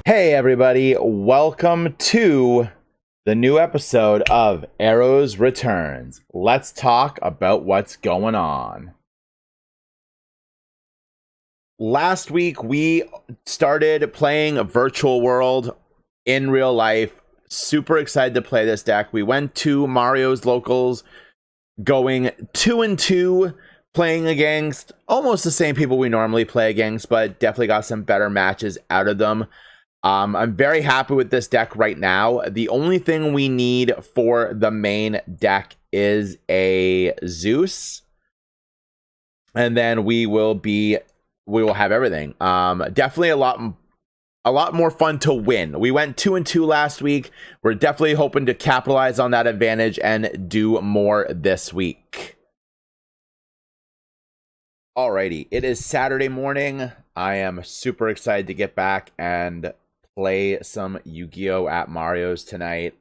Hey everybody, welcome to the new episode of Arrows Returns. Let's talk about what's going on. Last week we started playing a virtual world in real life. Super excited to play this deck. We went to Mario's Locals, going 2-2, playing against almost the same people we normally play against, but definitely got some better matches out of them. I'm very happy with this deck right now. The only thing we need for the main deck is a Zeus, and then we will have everything. Definitely a lot more fun to win. We went 2-2 last week. We're definitely hoping to capitalize on that advantage and do more this week. Alrighty, it is Saturday morning. I am super excited to get back and play some Yu-Gi-Oh! At Mario's tonight.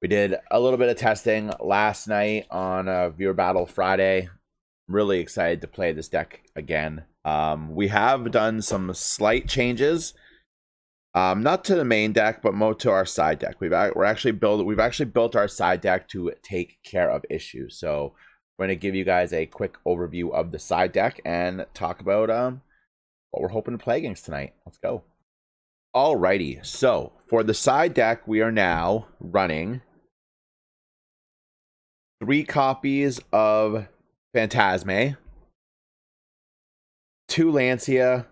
We did a little bit of testing last night on Viewer Battle Friday. Really excited to play this deck again. We have done some slight changes, not to the main deck, but more to our side deck. We've actually built our side deck to take care of issues. So we're going to give you guys a quick overview of the side deck and talk about what we're hoping to play against tonight. Let's go. Alrighty, so for the side deck, we are now running 3 copies of Phantasme, 2 Lancia,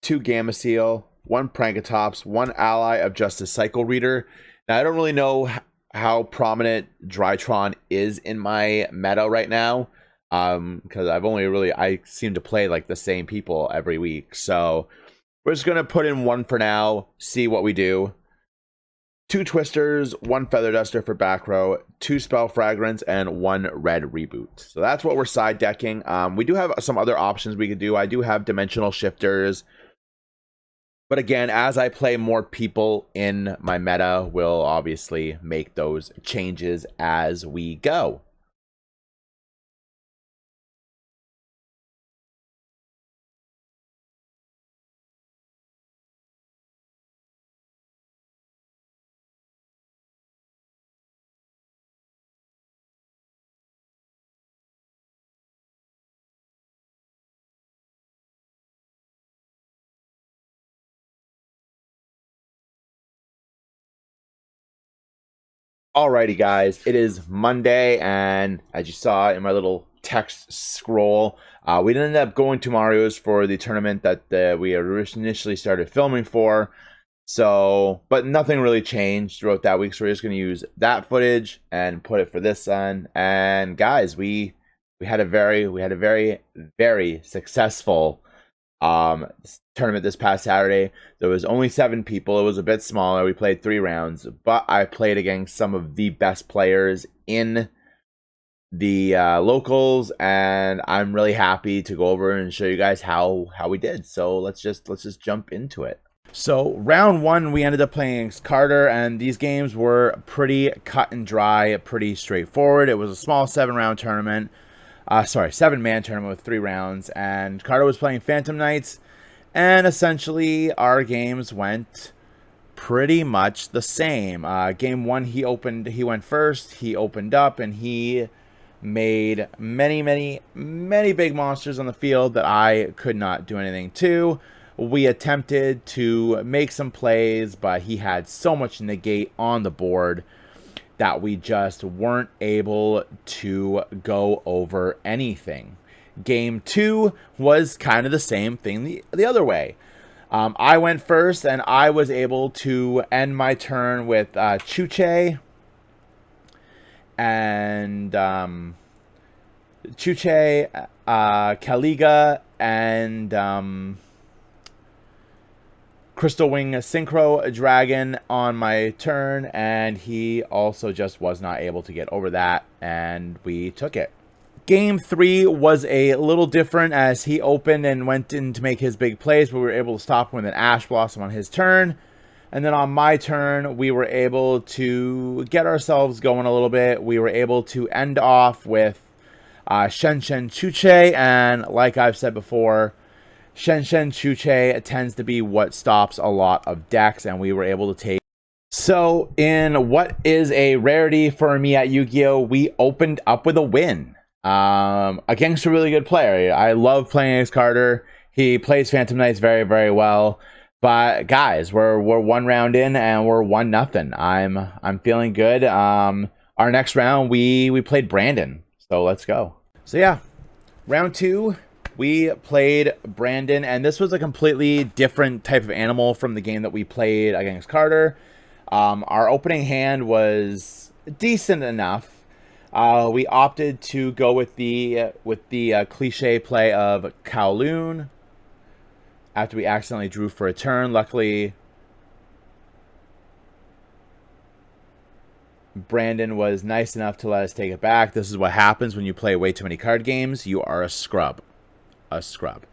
2 Gameciel, 1 Prankatops, 1 Ally of Justice Cycle Reader. Now, I don't really know how prominent Drytron is in my meta right now, because I seem to play like the same people every week, so we're just going to put in 1 for now, see what we do. 2 Twisters, 1 Feather Duster for back row, 2 Spell Fragments, and 1 Red Reboot. So that's what we're side decking. We do have some other options we could do. I do have Dimensional Shifters. But again, as I play more people in my meta, we'll obviously make those changes as we go. Alrighty, guys, it is Monday, and as you saw in my little text scroll, we ended up going to Mario's for the tournament that we initially started filming for. So, but nothing really changed throughout that week, so we're just going to use that footage and put it for this one. And guys, we had a very successful tournament this past Saturday. There was only 7 people. It was a bit smaller. We played 3 rounds, but I played against some of the best players in the locals, and I'm really happy to go over and show you guys how we did. So let's just jump into it. So round 1, we ended up playing against Carter, and these games were pretty cut and dry, pretty straightforward. It was a small 7-round tournament. 7-man tournament with 3 rounds, and Carter was playing Phantom Knights, and essentially our games went pretty much the same. Game 1, he went first, he opened up, and he made many big monsters on the field that I could not do anything to. We attempted to make some plays, but he had so much negate on the board that we just weren't able to go over anything. Game 2 was kind of the same thing the other way. I went first, and I was able to end my turn with Chuche and Caliga, and Crystal Wing Synchro Dragon on my turn, and he also just was not able to get over that, and we took it. Game 3 was a little different, as he opened and went in to make his big plays, but we were able to stop him with an Ash Blossom on his turn. And then on my turn, we were able to get ourselves going a little bit. We were able to end off with Shen Chuche, and like I've said before, Shen Shen Chuche tends to be what stops a lot of decks, and we were able to take. So in what is a rarity for me at Yu-Gi-Oh, we opened up with a win against a really good player. I love playing against Carter. He plays Phantom Knights very, very well. But guys, we're 1 round in and we're 1-0. I'm feeling good. Our next round we played Brandon. So let's go. So yeah, round 2. We played Brandon, and this was a completely different type of animal from the game that we played against Carter. Our opening hand was decent enough. We opted to go with the cliche play of Kowloon after we accidentally drew for a turn. Luckily, Brandon was nice enough to let us take it back. This is what happens when you play way too many card games. You are a scrub. A scrub.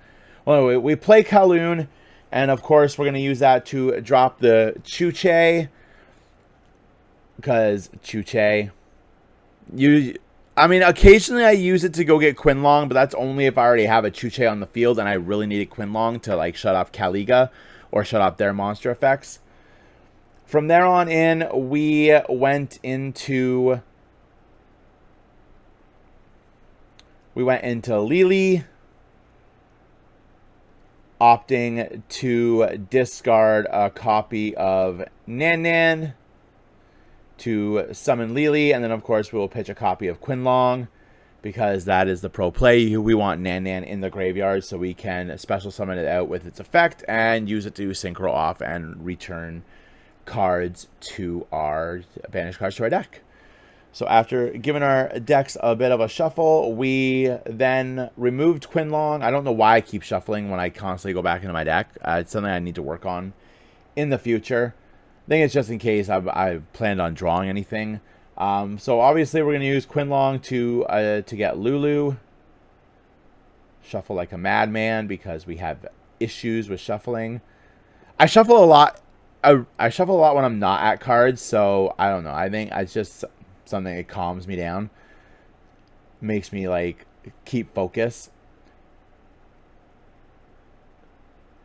Well, anyway, we play Kowloon, and of course, we're going to use that to drop the Chuche. Because Chuche, I mean, occasionally I use it to go get Quinlong, but that's only if I already have a Chuche on the field and I really needed Quinlong to like shut off Caliga or shut off their monster effects. From there on in, we went into Lily, opting to discard a copy of Nan Nan to summon Lily, and then of course we will pitch a copy of Quinlong because that is the pro play. We want Nan Nan in the graveyard so we can special summon it out with its effect and use it to synchro off and return cards to our banished cards to our deck. So after giving our decks a bit of a shuffle, we then removed Quinlong. I don't know why I keep shuffling when I constantly go back into my deck. It's something I need to work on in the future. I think it's just in case I planned on drawing anything. So obviously we're going to use Quinlong to get Lulu. Shuffle like a madman because we have issues with shuffling. I shuffle a lot. I shuffle a lot when I'm not at cards, so I don't know. I think it's just something that calms me down. Makes me like keep focus.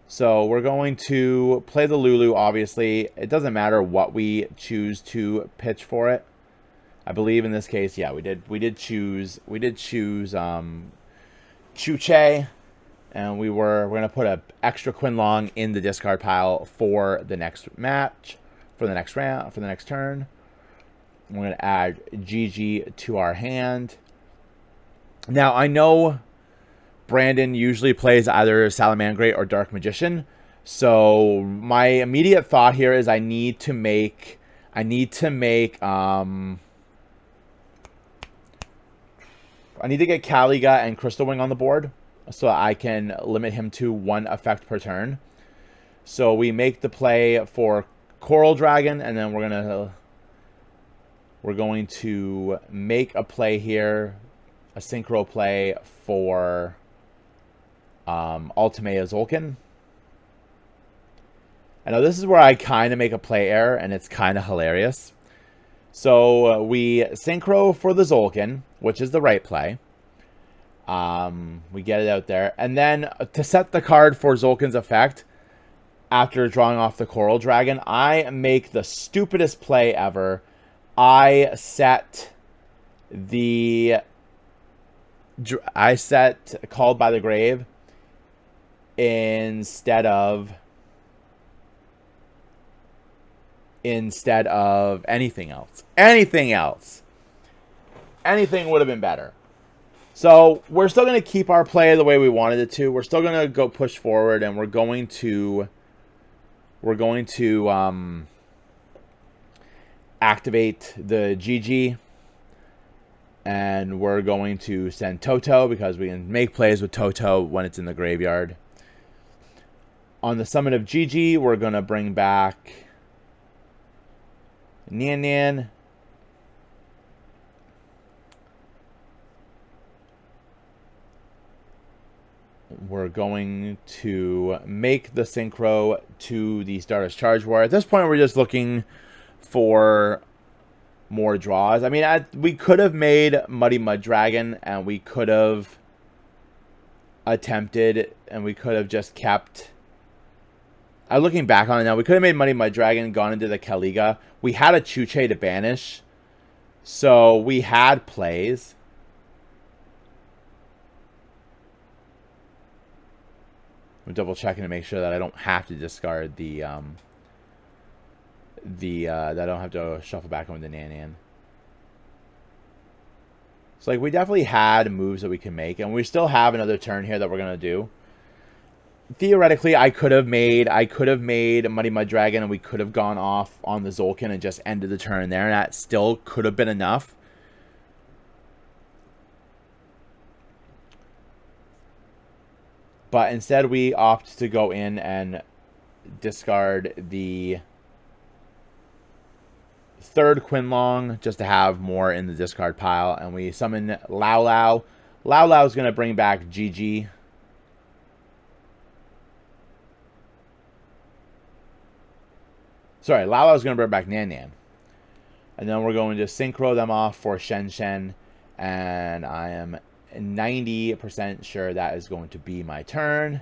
So we're going to play the Lulu, obviously. It doesn't matter what we choose to pitch for it. I believe in this case, yeah, we did choose Chuche, and we're gonna put an extra Quinlong in the discard pile for the next match, for the next round, for the next turn. We're gonna add Gigi to our hand. Now I know Brandon usually plays either Salamangreat or Dark Magician. So my immediate thought here is I need to make I need to get Caliga and Crystal Wing on the board so I can limit him to 1 effect per turn. So we make the play for Coral Dragon, and then we're going to make a play here, a synchro play for Ultimate Zolkin. I know this is where I kind of make a play error, and it's kind of hilarious. So we synchro for the Zolkin, which is the right play. We get it out there. And then to set the card for Zolkin's effect, after drawing off the Coral Dragon, I make the stupidest play ever. I set Called by the Grave instead of anything else. Anything would have been better. So we're still going to keep our play the way we wanted it to. We're still going to go push forward, and we're going to activate the GG, and we're going to send Toto because we can make plays with Toto when it's in the graveyard. On the summon of GG, we're going to bring back Nan Nan. We're going to make the synchro to the Stardust Charge War. At this point, we're just looking for more draws. I mean, we could have made Muddy Mud Dragon, and we could have attempted, and we could have just kept... looking back on it now, we could have made Money My Dragon, gone into the Caliga. We had a Chuche to banish, so we had plays. I'm double checking to make sure that I don't have to discard that I don't have to shuffle back on the Nan. So like we definitely had moves that we can make, and we still have another turn here that we're gonna do. Theoretically, I could have made Money My Dragon, and we could have gone off on the Zolkin and just ended the turn there, and that still could have been enough. But instead, we opt to go in and discard the third Quinlong just to have more in the discard pile. And we summon Lao Lao. Lao Lao is going to bring back GG. Sorry, Lao Lao is going to bring back Nan. And then we're going to synchro them off for Shen Shen. And I am 90% sure that is going to be my turn.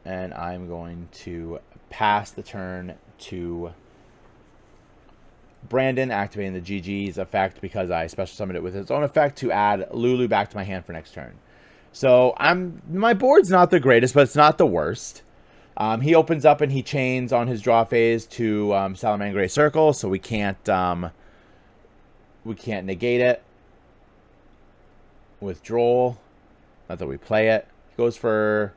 And I'm going to pass the turn to Brandon, activating the GG's effect because I special summoned it with its own effect to add Lulu back to my hand for next turn. So my board's not the greatest, but it's not the worst. He opens up and he chains on his draw phase to Salamangreat Circle, so we can't negate it with Droll. Not that we play it. He goes for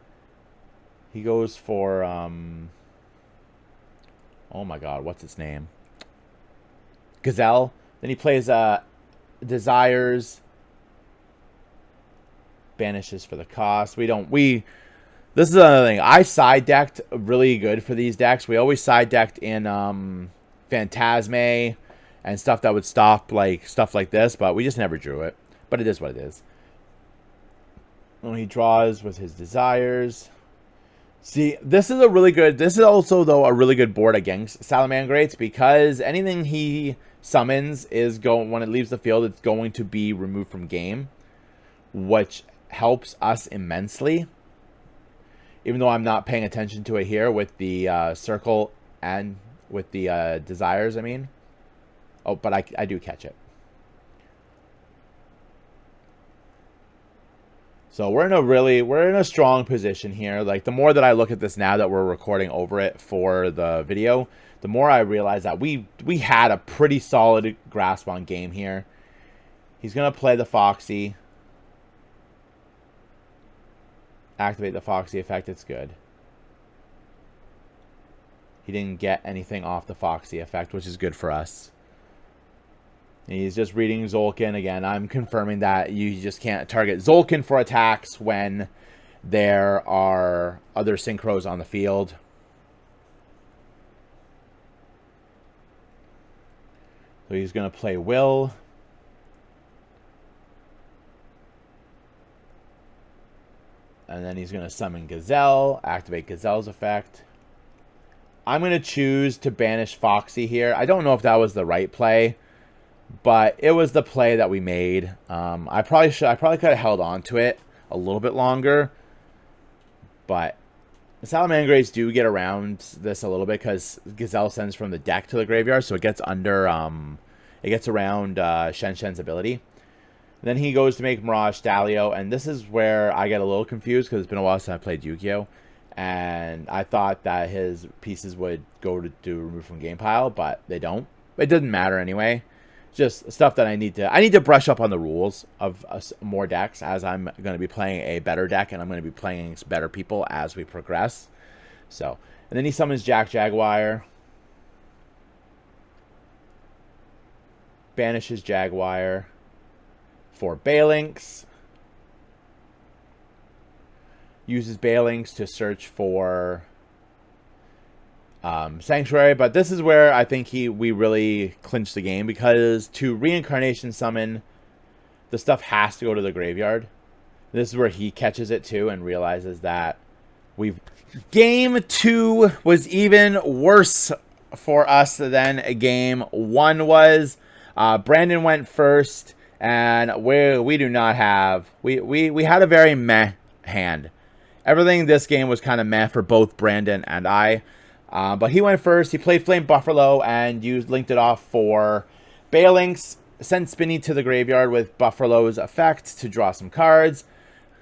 oh my god, what's its name? Gazelle. Then he plays Desires. Banishes for the cost. This is another thing. I side decked really good for these decks. We always side decked in Phantasme and stuff that would stop stuff like this, but we just never drew it. But it is what it is. When he draws with his Desires. See, this is also though a really good board against Salamangreats because anything he summons is when it leaves the field, it's going to be removed from game, which helps us immensely. Even though I'm not paying attention to it here with the circle and with the Desires, I mean. Oh, but I do catch it. So we're in a strong position here. Like the more that I look at this now that we're recording over it for the video, the more I realize that we had a pretty solid grasp on game here. He's gonna play the Foxy. Activate the Foxy effect, it's good. He didn't get anything off the Foxy effect, which is good for us. He's just reading Zolkin again. I'm confirming that you just can't target Zolkin for attacks when there are other synchros on the field. So he's going to play Will. And then he's going to summon Gazelle, activate Gazelle's effect. I'm going to choose to banish Foxy here. I don't know if that was the right play, but it was the play that we made. I probably could have held on to it a little bit longer, but Salamangreats do get around this a little bit because Gazelle sends from the deck to the graveyard, so it gets under it gets around Shen Shen's ability. Then he goes to make Mirage Stalio, and this is where I get a little confused because it's been a while since I played Yu-Gi-Oh! And I thought that his pieces would go to do remove from game pile, but they don't. It doesn't matter anyway. Just stuff that I need to brush up on the rules of more decks as I'm going to be playing a better deck and I'm going to be playing against better people as we progress. So, and then he summons Jack Jaguar, banishes Jaguar for Balinx, uses Balinx to search for Sanctuary, but this is where I think we really clinched the game because to reincarnation summon, the stuff has to go to the graveyard. This is where he catches it too and realizes that game 2 was even worse for us than game 1 was. Brandon went first. And we do not have... We had a very meh hand. Everything this game was kind of meh for both Brandon and I. But he went first. He played Flame Buffalo and linked it off for Balinks. Sent Spinny to the graveyard with Buffalo's effect to draw some cards.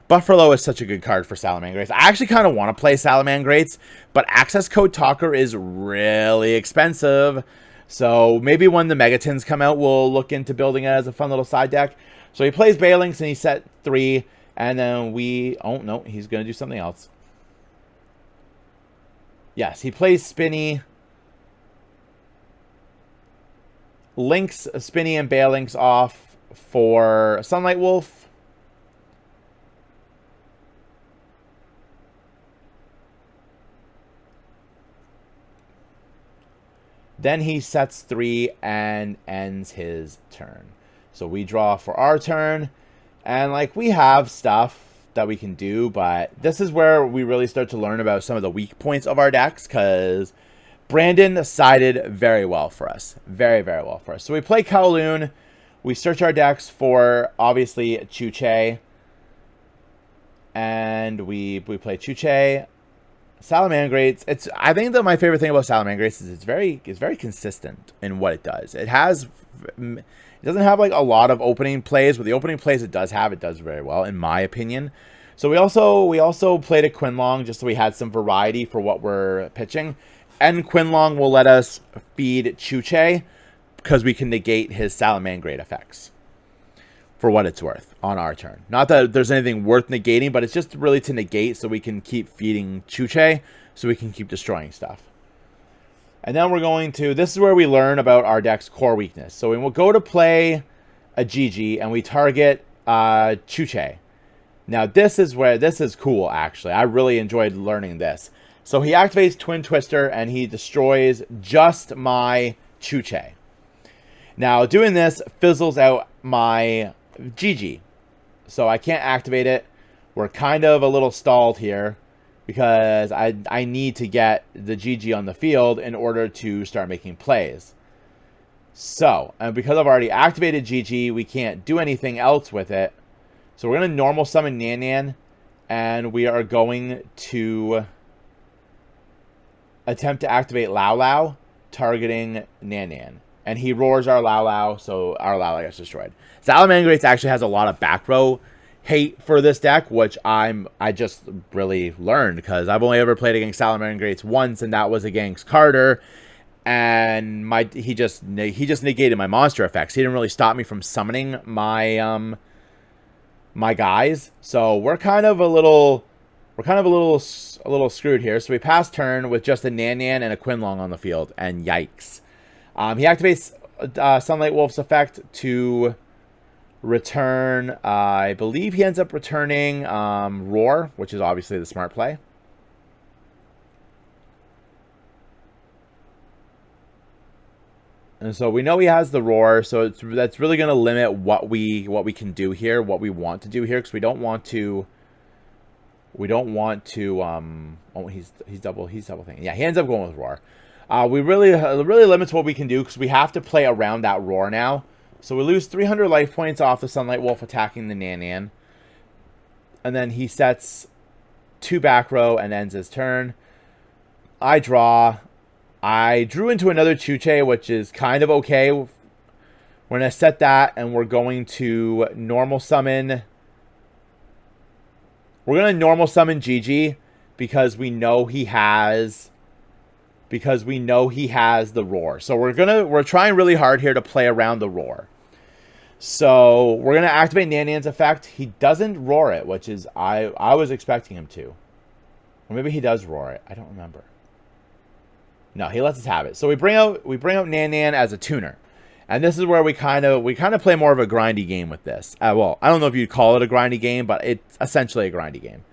Buffalo is such a good card for Salamangreats. I actually kind of want to play Salamangreats, but Access Code Talker is really expensive. So maybe when the Megatons come out, we'll look into building it as a fun little side deck. So he plays Balinks and he set 3. And then we... Oh, no. He's going to do something else. Yes, he plays Spinny. Links Spinny and Balinks off for Sunlight Wolf. Then he sets 3 and ends his turn. So we draw for our turn. And like we have stuff that we can do, but this is where we really start to learn about some of the weak points of our decks, because Brandon sided very well for us. Very, very well for us. So we play Kowloon. We search our decks for, obviously, Chuche. And we play Chuche. Salamangreats. I think that my favorite thing about Salamangreats is it's very consistent in what it does. It doesn't have like a lot of opening plays, but the opening plays it does very well, in my opinion. So we also played a Quinlong just so we had some variety for what we're pitching. And Quinlong will let us feed Chuche because we can negate his Salamangreat effects for what it's worth on our turn. Not that there's anything worth negating, but it's just really to negate so we can keep feeding Chuche so we can keep destroying stuff. And then we're going to... This is where we learn about our deck's core weakness. So we will go to play a GG and we target Chuche. Now this is cool, actually. I really enjoyed learning this. So he activates Twin Twister and he destroys just my Chuche. Now doing this fizzles out my GG. So I can't activate it. We're kind of a little stalled here because I need to get the GG on the field in order to start making plays. So, and because I've already activated GG, we can't do anything else with it. So we're going to normal summon Nan, and we are going to attempt to activate Lao, targeting Nan. And he roars our Lao, so our Lao gets destroyed. Salamangreats actually has a lot of back row hate for this deck, which I just really learned because I've only ever played against Salamangreats once, and that was against Carter. And he just negated my monster effects. He didn't really stop me from summoning my my guys. So we're kind of a little screwed here. So we pass turn with just a Nan and a Quinlong on the field, and yikes. He activates Sunlight Wolf's effect to return, I believe he ends up returning Roar, which is obviously the smart play. And so we know he has the Roar, so that's really going to limit what we can do here, what we want to do here, because we don't want to oh, he's double thinking. Yeah, he ends up going with Roar. We really limits what we can do because we have to play around that Roar now. So we lose 300 life points off the Sunlight Wolf attacking the Nan. And then he sets 2 back row and ends his turn. I draw. I drew into another Chuche, which is kind of okay. We're going to set that, and we're going to normal summon. We're going to normal summon GG because we know he has... Because we know he has the Roar. So we're trying really hard here to play around the Roar. So we're gonna activate Nan's effect. He doesn't roar it, which is I was expecting him to. Or maybe he does roar it. I don't remember. No, he lets us have it. So we bring out Nan as a tuner. And this is where we kind of play more of a grindy game with this. Well, I don't know if you'd call it a grindy game, but it's essentially a grindy game.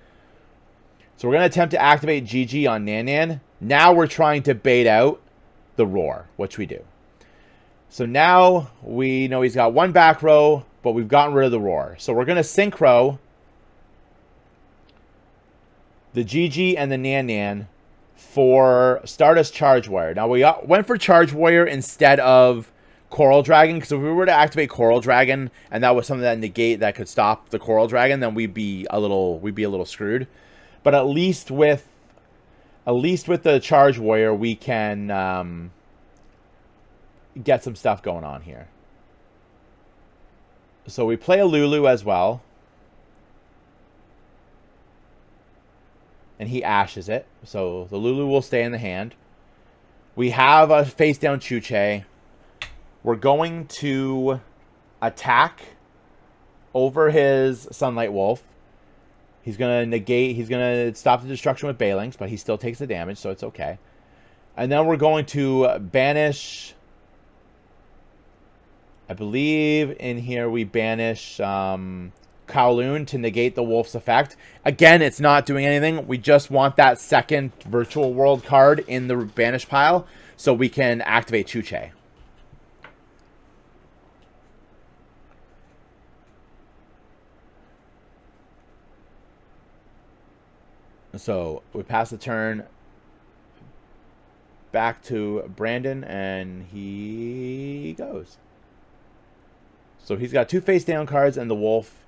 So we're going to attempt to activate GG on Nan. Now we're trying to bait out the Roar, which we do. So now we know he's got 1 back row, but we've gotten rid of the Roar. So we're going to synchro the GG and the Nan for Stardust Charge Warrior. Now we went for Charge Warrior instead of Coral Dragon, because if we were to activate Coral Dragon and that was something that negate that could stop the Coral Dragon, then we'd be a little screwed. But at least with the Charge Warrior, we can get some stuff going on here. So we play a Lulu as well. And he ashes it. So the Lulu will stay in the hand. We have a face down Chuche. We're going to attack over his Sunlight Wolf. He's going to negate. He's going to stop the destruction with Balings, but he still takes the damage, so it's okay. And then we're going to banish. I believe in here we banish Kowloon to negate the Wolf's effect. Again, it's not doing anything. We just want that second Virtual World card in the banish pile so we can activate Chuche. So we pass the turn back to Brandon, and he goes. So he's got 2 face down cards and the Wolf.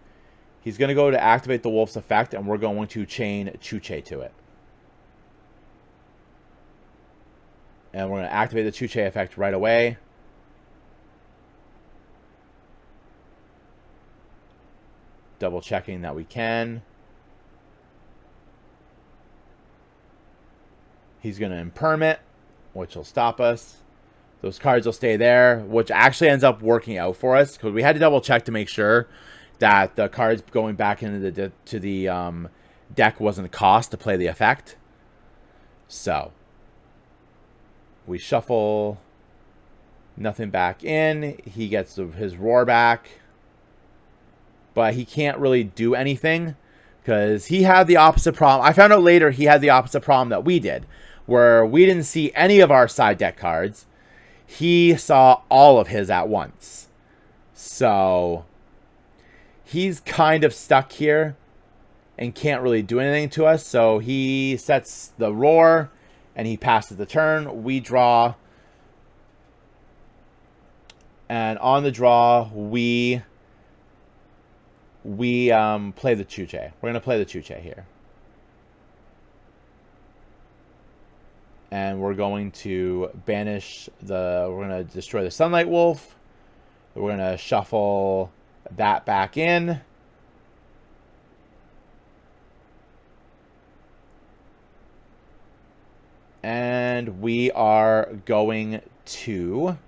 He's going to go to activate the Wolf's effect, and we're going to chain Chuche to it. And we're going to activate the Chuche effect right away. Double checking that we can. He's going to imperm it, which will stop us. Those cards will stay there, which actually ends up working out for us because we had to double check to make sure that the cards going back into the deck wasn't a cost to play the effect. So we shuffle nothing back in. He gets his roar back, but he can't really do anything because he had the opposite problem. I found out later he had the opposite problem that we did, where we didn't see any of our side deck cards. He saw all of his at once. So he's kind of stuck here and can't really do anything to us. So he sets the roar and he passes the turn. We draw. And on the draw, we play the Chuche. We're going to play the Chuche here. And we're going to banish we're going to destroy the Sunlight Wolf. We're going to shuffle that back in. And we are going to...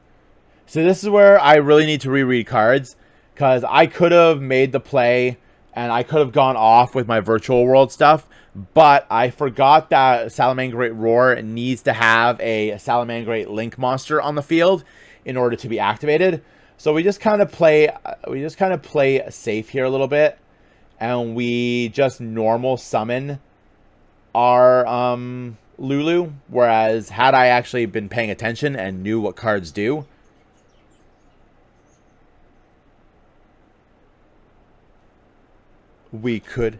So this is where I really need to reread cards, because I could have made the play and I could have gone off with my Virtual World stuff, but I forgot that Salamangreat Roar needs to have a Salamangreat Link monster on the field in order to be activated. So we just kind of play safe here a little bit, and we just normal summon our Lulu. Whereas had I actually been paying attention and knew what cards do, we could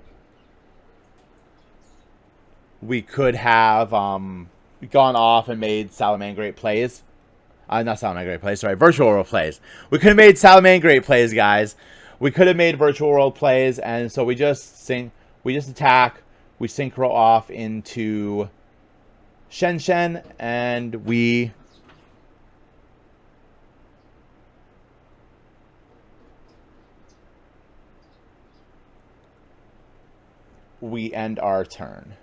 have gone off and made Salamangreat plays. Not Salamangreat plays, sorry, Virtual World plays. We could have made Salamangreat plays, guys. We could have made Virtual World plays, and so we just attack, we synchro off into Shen Shen, and we end our turn.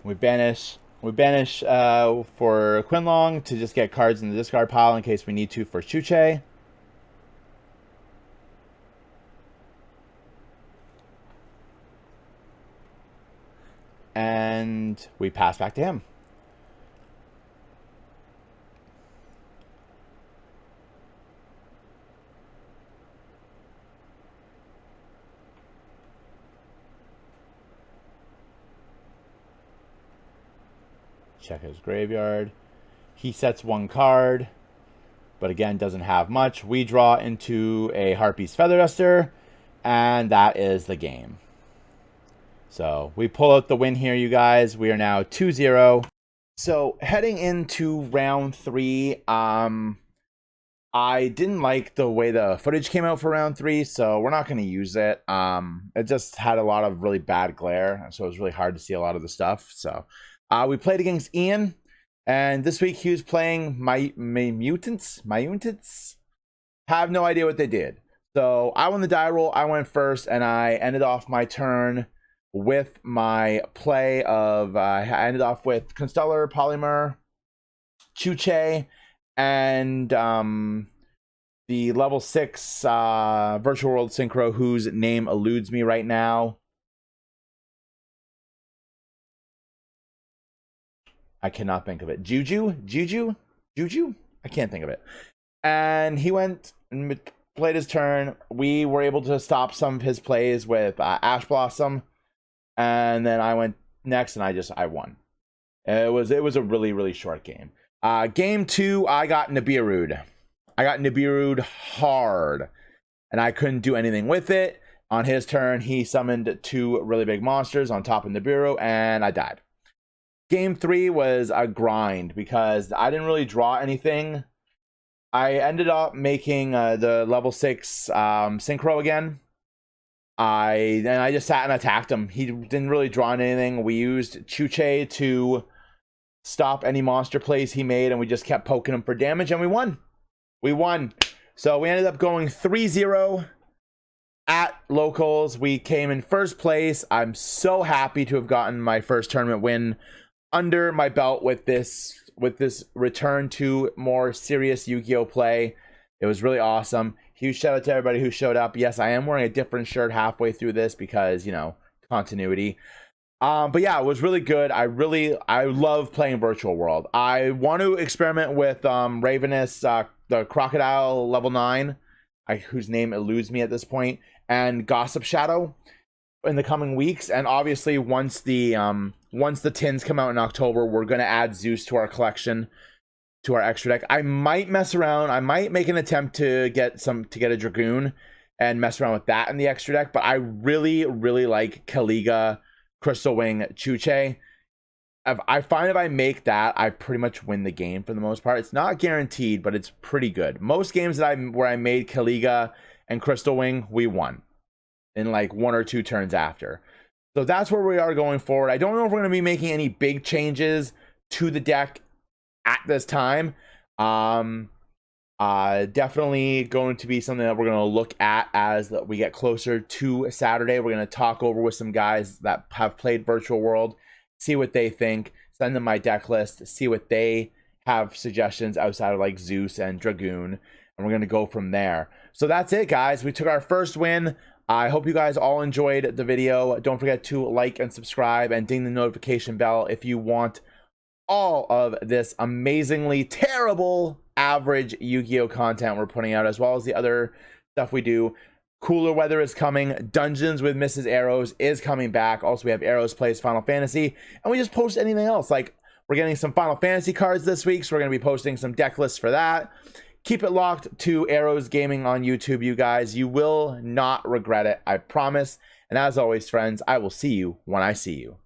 We banish for Quinlong to just get cards in the discard pile in case we need to for Chuche. And we pass back to him. Check his graveyard. He sets 1 card, but again doesn't have much. We draw into a Harpy's Feather Duster, and that is the game. So we pull out the win here, you guys. We are now 2-0. So heading into round 3, I didn't like the way the footage came out for round 3, so we're not going to use it. It just had a lot of really bad glare, so it was really hard to see a lot of the stuff. So we played against Ian, and this week he was playing my mutants. Have no idea what they did. So I won the die roll. I went first, and I ended off my turn with my play of I ended off with Constellar, Polymer, Chuche, and the level 6 Virtual World Synchro, whose name eludes me right now. I cannot think of it. Juju? I can't think of it. And he went and played his turn. We were able to stop some of his plays with Ash Blossom, and then I went next, and I won. It was a really short game. Game 2, I got Nibiru'd. Hard, and I couldn't do anything with it. On his turn, he summoned 2 really big monsters on top of Nibiru, and I died. Game 3 was a grind because I didn't really draw anything. I ended up making the level 6 Synchro again. I just sat and attacked him. He didn't really draw anything. We used Chuche to stop any monster plays he made, and we just kept poking him for damage, and we won. So we ended up going 3-0 at locals. We came in first place. I'm so happy to have gotten my first tournament win under my belt with this return to more serious Yu-Gi-Oh play. It was really awesome. Huge shout out to everybody who showed up. Yes, I am wearing a different shirt halfway through this because, you know, continuity. But yeah, it was really good. I love playing Virtual World. I want to experiment with Ravenous, the Crocodile level 9, whose name eludes me at this point, and Gossip Shadow in the coming weeks. And obviously once the tins come out in October, we're gonna add Zeus to our collection, to our extra deck. I might mess around. I might make an attempt to get a Dragoon and mess around with that in the extra deck. But I really like Kaliga, Crystal Wing, Chuche. I find if I make that, I pretty much win the game for the most part. It's not guaranteed, but it's pretty good. Most games where I made Kaliga and Crystal Wing, we won in like 1 or 2 turns after. So that's where we are going forward. I don't know if we're going to be making any big changes to the deck at this time. Definitely going to be something that we're going to look at as we get closer to Saturday. We're going to talk over with some guys that have played Virtual World, see what they think, send them my deck list, see what they have suggestions outside of like Zeus and Dragoon, and we're going to go from there. So that's it, guys. We took our first win. I hope you guys all enjoyed the video. Don't forget to like and subscribe and ding the notification bell if you want all of this amazingly terrible average Yu-Gi-Oh content we're putting out, as well as the other stuff we do. Cooler Weather is coming. Dungeons with Mrs. Arrows is coming back. Also, we have Arrows Plays Final Fantasy, and we just post anything else. Like, we're getting some Final Fantasy cards this week, so we're going to be posting some deck lists for that. Keep it locked to Arrows Gaming on YouTube, you guys. You will not regret it, I promise. And as always, friends, I will see you when I see you.